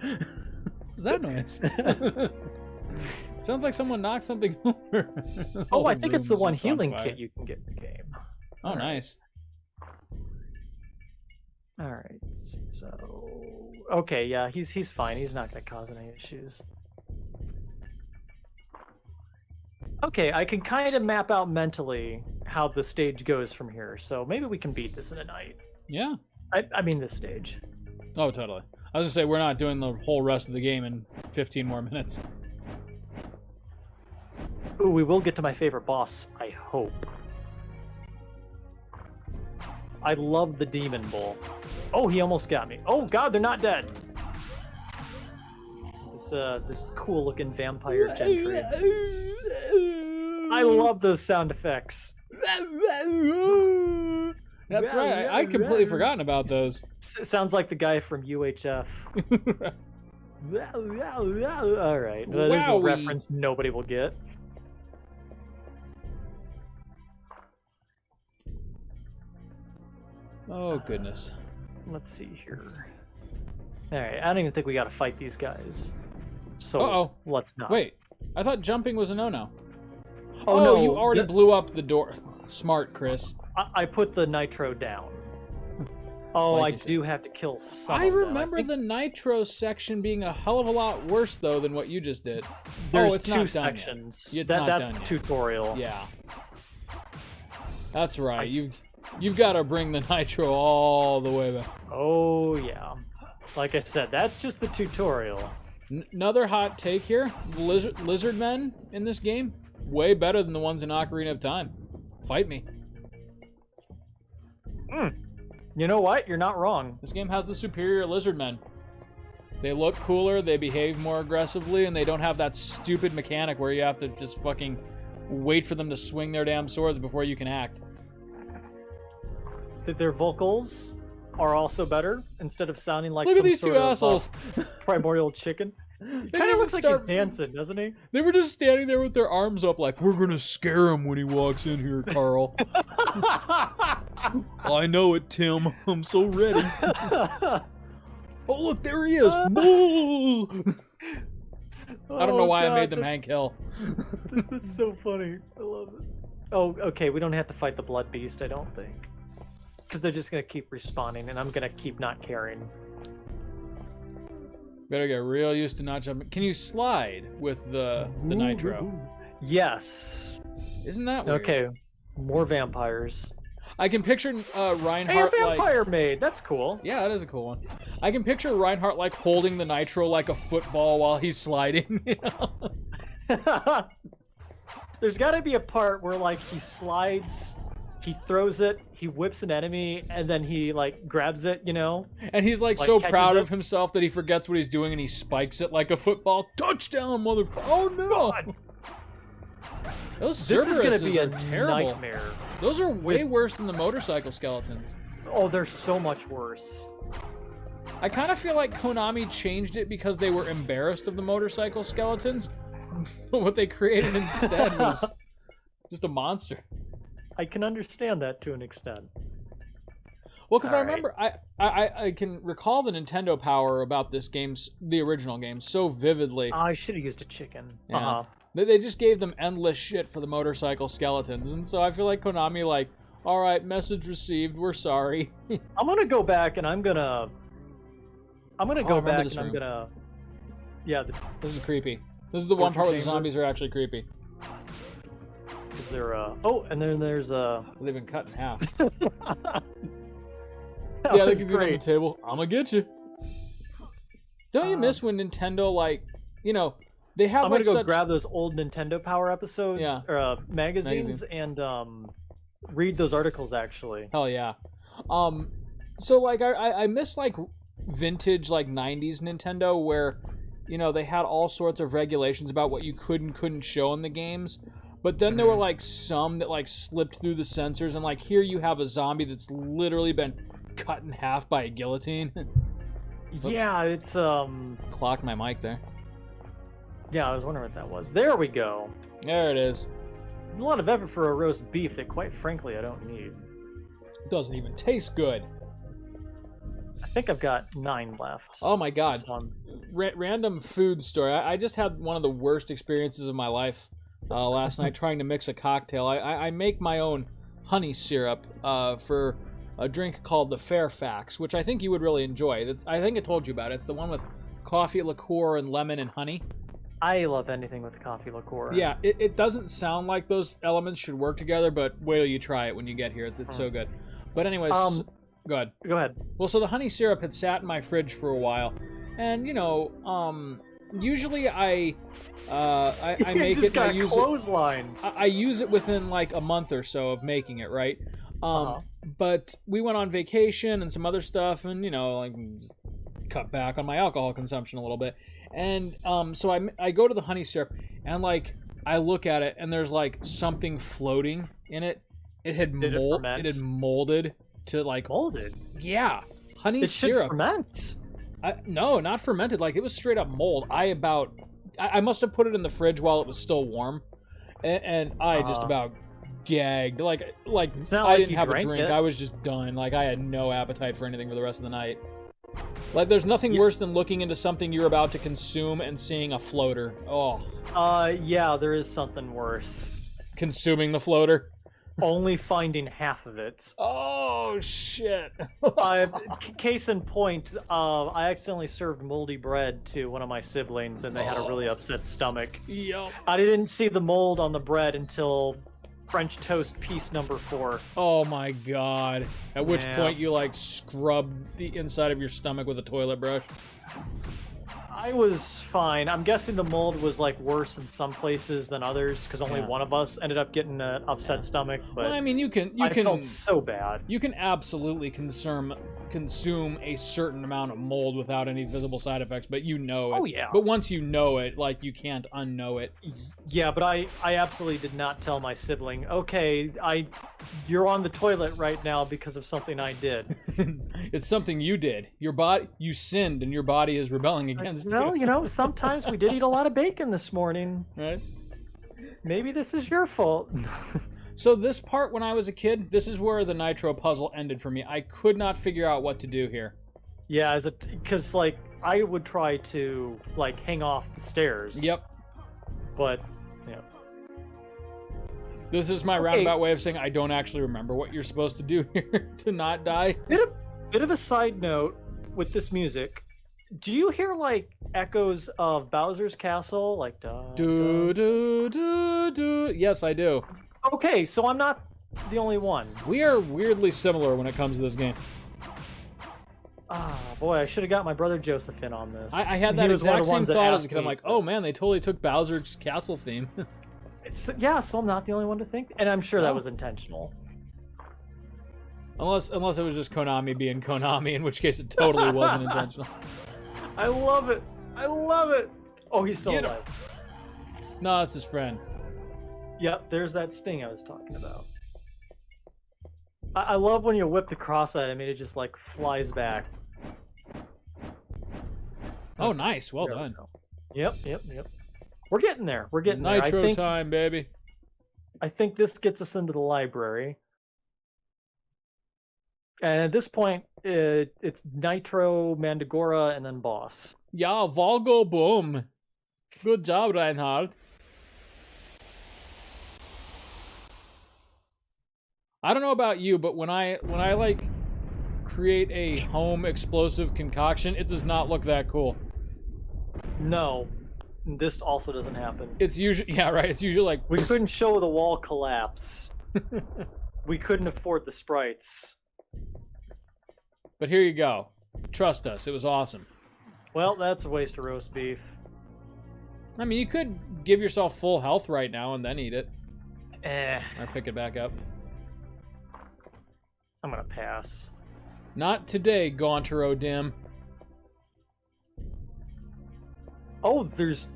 What's that noise? Sounds like someone knocked something over. Oh, I think it's the one healing kit you can get in the game. Oh, nice. All right, so okay, yeah, he's fine. He's not gonna cause any issues. Okay, I can kind of map out mentally how the stage goes from here, so maybe we can beat this in a night. Yeah. I mean this stage. Oh, totally. I was gonna say we're not doing the whole rest of the game in 15 more minutes. Ooh, we will get to my favorite boss, I hope. I love the Demon Bull. Oh, he almost got me. Oh god, they're not dead. This cool looking vampire gentry. I love those sound effects. That's right. I completely forgotten about those. Sounds like the guy from UHF. All right. There's a reference nobody will get. Oh, goodness. Let's see here. All right. I don't even think we got to fight these guys. So let's not. Wait. I thought jumping was a no-no. Oh, no. You already blew up the door. Smart, Chris. I put the nitro down. Oh, I do have to kill some. I remember the nitro section being a hell of a lot worse, though, than what you just did. There's it's two not done sections. yet. That's the tutorial. Yeah. That's right. You've got to bring the nitro all the way back. Oh, yeah. Like I said, that's just the tutorial. Another hot take here. Lizard men in this game, way better than the ones in Ocarina of Time. Fight me. You know what? You're not wrong. This game has the superior lizard men. They look cooler, they behave more aggressively, and they don't have that stupid mechanic where you have to just fucking wait for them to swing their damn swords before you can act. Their vocals are also better instead of sounding like Look some at these sort two of assholes. primordial chicken. He kind of looks like he's dancing, doesn't he? They were just standing there with their arms up like, we're gonna scare him when he walks in here, Carl. I know it, Tim. I'm so ready. Oh, look, there he is. I don't know why I made them Hank Hill. That's so funny. I love it. Oh, okay, we don't have to fight the Blood Beast, I don't think. Because they're just going to keep respawning, and I'm going to keep not caring. Better get real used to not jumping. Can you slide with the nitro? Yes. Isn't that weird? Okay, more vampires. I can picture Reinhardt hey, a vampire maid. That's cool. Yeah, that is a cool one. I can picture Reinhardt like holding the nitro like a football while he's sliding. You know? There's got to be a part where like he slides, he throws it, he whips an enemy, and then he like grabs it, you know? And he's like so proud of himself that he forgets what he's doing and he spikes it like a football. Touchdown, motherfucker! Oh no! God. Those this is gonna be a terrible. Nightmare. Those are way worse than the motorcycle skeletons. Oh, they're so much worse. I kind of feel like Konami changed it because they were embarrassed of the motorcycle skeletons. But what they created instead was just a monster. I can understand that to an extent. Well, because I remember, I can recall the Nintendo power about this game, the original game, so vividly. I should have used a chicken. Yeah. They just gave them endless shit for the motorcycle skeletons, and so I feel like Konami, like, all right, message received, we're sorry. I'm gonna go back and I'm gonna go back and I'm gonna. Yeah. This is creepy. This is the one part where the zombies are actually creepy. Is there a... Oh, and then there's a... They've been cut in half. That Yeah, they was can be on the great. table. I'm gonna get you. Don't you miss when Nintendo, like, you know, they have I'm like gonna go such... grab those old Nintendo Power episodes, Yeah. or magazines, and read those articles, actually. Hell yeah. So like I miss like vintage like 90s Nintendo where, you know, they had all sorts of regulations about what you could and couldn't show in the games. But then there were like some that like slipped through the censors, and like here you have a zombie that's literally been cut in half by a guillotine. Yeah, it's Clocked my mic there. yeah, I was wondering what that was. There we go. There it is. A lot of effort for a roast beef that, quite frankly, I don't need. It doesn't even taste good. I think I've got 9 left. Oh my god. So I'm- Random food story. I just had one of the worst experiences of my life last night trying to mix a cocktail. I make my own honey syrup for a drink called the Fairfax, which I think you would really enjoy. I think I told you about it. It's the one with coffee, liqueur, and lemon and honey. I love anything with coffee liqueur. Yeah, it doesn't sound like those elements should work together, but wait till you try it when you get here. It's so good. But anyways, go ahead. Go ahead. Well, so the honey syrup had sat in my fridge for a while, and you know, usually I make just it. And I got use clotheslines. I use it within like a month or so of making it, right? But we went on vacation and some other stuff, and you know, like cut back on my alcohol consumption a little bit. And so I go to the honey syrup, and like I look at it, and there's like something floating in it. It had molded to like Molded? yeah, honey It should syrup. ferment. No, not fermented. Like it was straight up mold. I must have put it in the fridge while it was still warm, and I just about gagged. Like It's not I like didn't you have a drank drink. it. I was just done. Like I had no appetite for anything for the rest of the night. Like there's nothing worse than looking into something you're about to consume and seeing a floater. Oh, Yeah, there is something worse. consuming the floater. Only finding half of it. Oh shit. Case in point, I accidentally served moldy bread to one of my siblings, and they had a really upset stomach. Yup. I didn't see the mold on the bread until French toast piece number 4. Oh my god. At which Yeah. point you like scrub the inside of your stomach with a toilet brush. I was fine. I'm guessing the mold was like worse in some places than others because only one of us ended up getting an upset stomach. But Well, I mean, you can I felt so bad. you can absolutely consume a certain amount of mold without any visible side effects, but you know it. Oh, yeah. But once you know it, like you can't unknow it. Yeah, but I absolutely did not tell my sibling. Okay, you're on the toilet right now because of something I did. It's something you did. You sinned, and your body is rebelling against Well, you. you know, sometimes we did eat a lot of bacon this morning. Right? Maybe this is your fault. So this part, when I was a kid, this is where the nitro puzzle ended for me. I could not figure out what to do here. Yeah, because like I would try to like hang off the stairs. Yep. But yeah. This is my roundabout way of saying I don't actually remember what you're supposed to do here to not die. Bit of a side note with this music. Do you hear like echoes of Bowser's Castle? Like Do do do do. Yes, I do. Okay, so I'm not the only one. We are weirdly similar when it comes to this game. Ah, boy, I should have got my brother Joseph in on this. I had He that was one of exact the same ones that thought as a asked kid. I'm me like, to- oh man, they totally took Bowser's Castle theme. Yeah, so I'm not the only one to think, and I'm sure No. that was intentional. unless it was just Konami being Konami, in which case it totally wasn't intentional. I love it. I love it. Oh, he's still Get him. alive. No, it's his friend. Yep, there's that sting I was talking about. I love when you whip the cross at him and it just like flies back. Oh, nice. Well There we done. go. Yep. We're getting there. We're getting there. Nitro time, baby. I think this gets us into the library. And at this point, it's Nitro, Mandragora, and then boss. Yeah, Volgo boom. Good job, Reinhardt. I don't know about you, but when I like create a home explosive concoction, it does not look that cool. No. This also doesn't happen. It's usually right. It's usually like We couldn't show the wall collapse. We couldn't afford the sprites. But here you go. Trust us, it was awesome. Well, that's a waste of roast beef. I mean, you could give yourself full health right now and then eat it. Or pick it back up. I'm gonna pass. Not today, Gaunter O'Dim. Oh, there's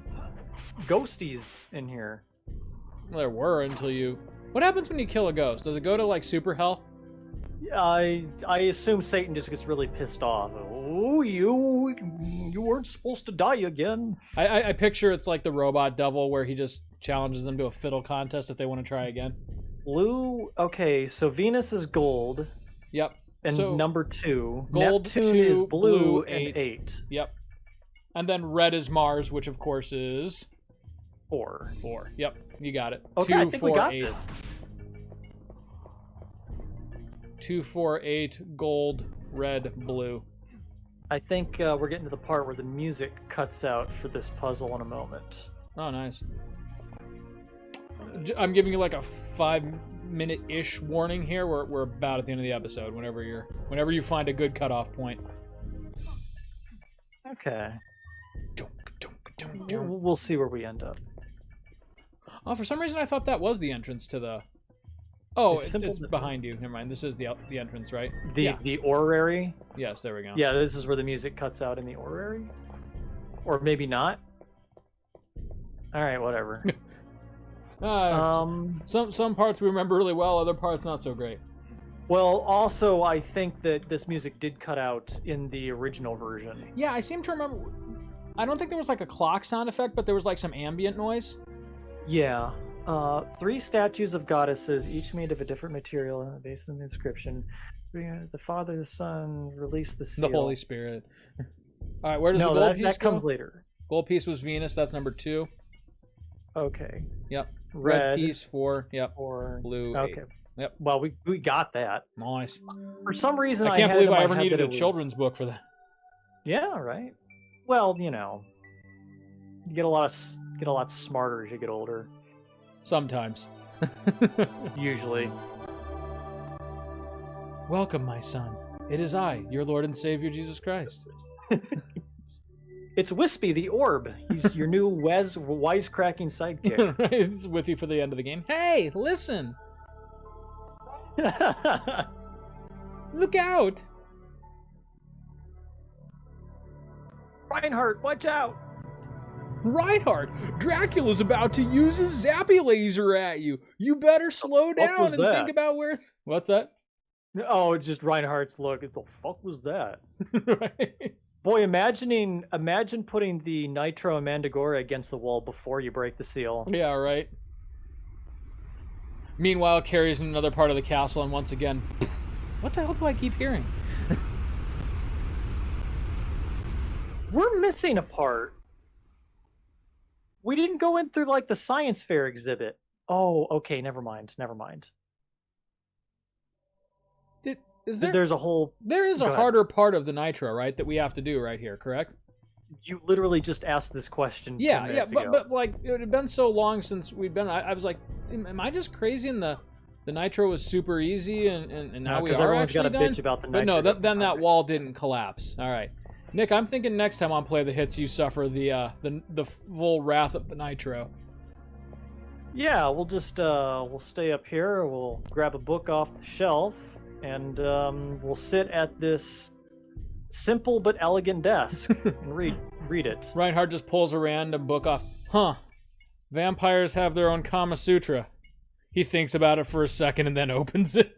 ghosties in here. Well, there were until you... What happens when you kill a ghost? Does it go to, like, super hell? I assume Satan just gets really pissed off. Oh, you weren't supposed to die again. I picture it's like the robot devil where he just challenges them to a fiddle contest if they want to try again. Blue, okay, so Venus is gold. Yep. And so number 2. Gold Neptune 2, is blue, eight. and 8. Yep. And then red is Mars, which of course is 4. 4. Yep, you got it. Okay, 2, I think 4, we got 8. this. 2, 4, 8, gold, red, blue. I think we're getting to the part where the music cuts out for this puzzle in a moment. Oh, nice. I'm giving you like a 5-minute-ish warning here. We're about at the end of the episode. Whenever you find a good cutoff point. Okay. We'll see where we end up. Oh, for some reason I thought that was the entrance to the... Oh, It's it's behind you. Never mind. This is the entrance, right? The orrery? Yes, there we go. Yeah, this is where the music cuts out in the orrery? Or maybe not? Alright, whatever. Some parts we remember really well, other parts not so great. Well, also, I think that this music did cut out in the original version. Yeah, I seem to remember... I don't think there was like a clock sound effect, but there was like some ambient noise. Yeah. 3 statues of goddesses, each made of a different material based on the inscription. The Father, the Son, release the seal. The Holy Spirit. All right, where does the gold piece that go? comes later. Gold piece was Venus. That's number 2. Okay. Yep. Red piece 4. Yep. 4. Blue. Okay. 8. Yep. Well, we got that. Nice. For some reason, I can't had it believe in I my ever head needed that a it was... children's book for that. Yeah. Right. Well, you know, you get a lot smarter as you get older. Sometimes. Usually. Welcome, my son. It is I, your Lord and Savior, Jesus Christ. It's Wispy, the orb. He's your new wisecracking sidekick. Right, it's with you for the end of the game. Hey, listen! Look out! Reinhardt, watch out! Reinhardt, Dracula's about to use his zappy laser at you. You better slow down and think about where... What's that? Oh, it's just Reinhardt's look. What the fuck was that? Right. Boy, imagine putting the Nitro and Mandragora against the wall before you break the seal. Yeah, right. Meanwhile, Carrie's in another part of the castle, and once again, what the hell do I keep hearing? We're missing a part. We didn't go in through, like, the science fair exhibit. Oh, okay, never mind. There's a whole... There is a harder part of the Nitro, right, that we have to do right here, correct? You literally just asked this question 10 minutes ago. But like, it had been so long since we'd been... I was like, am I just crazy and the Nitro was super easy and now we are actually done? Bitch about the Nitro. But no, then that wall didn't collapse. All right. Nick, I'm thinking next time on Play the Hits you suffer the full wrath of the Nitro. Yeah, we'll just we'll stay up here. We'll grab a book off the shelf, and we'll sit at this simple but elegant desk and read it. Reinhardt just pulls a random book off. Huh? Vampires have their own Kama Sutra. He thinks about it for a second and then opens it.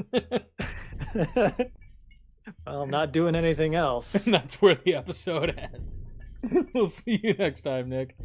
Well, I'm not doing anything else. And that's where the episode ends. We'll see you next time, Nick.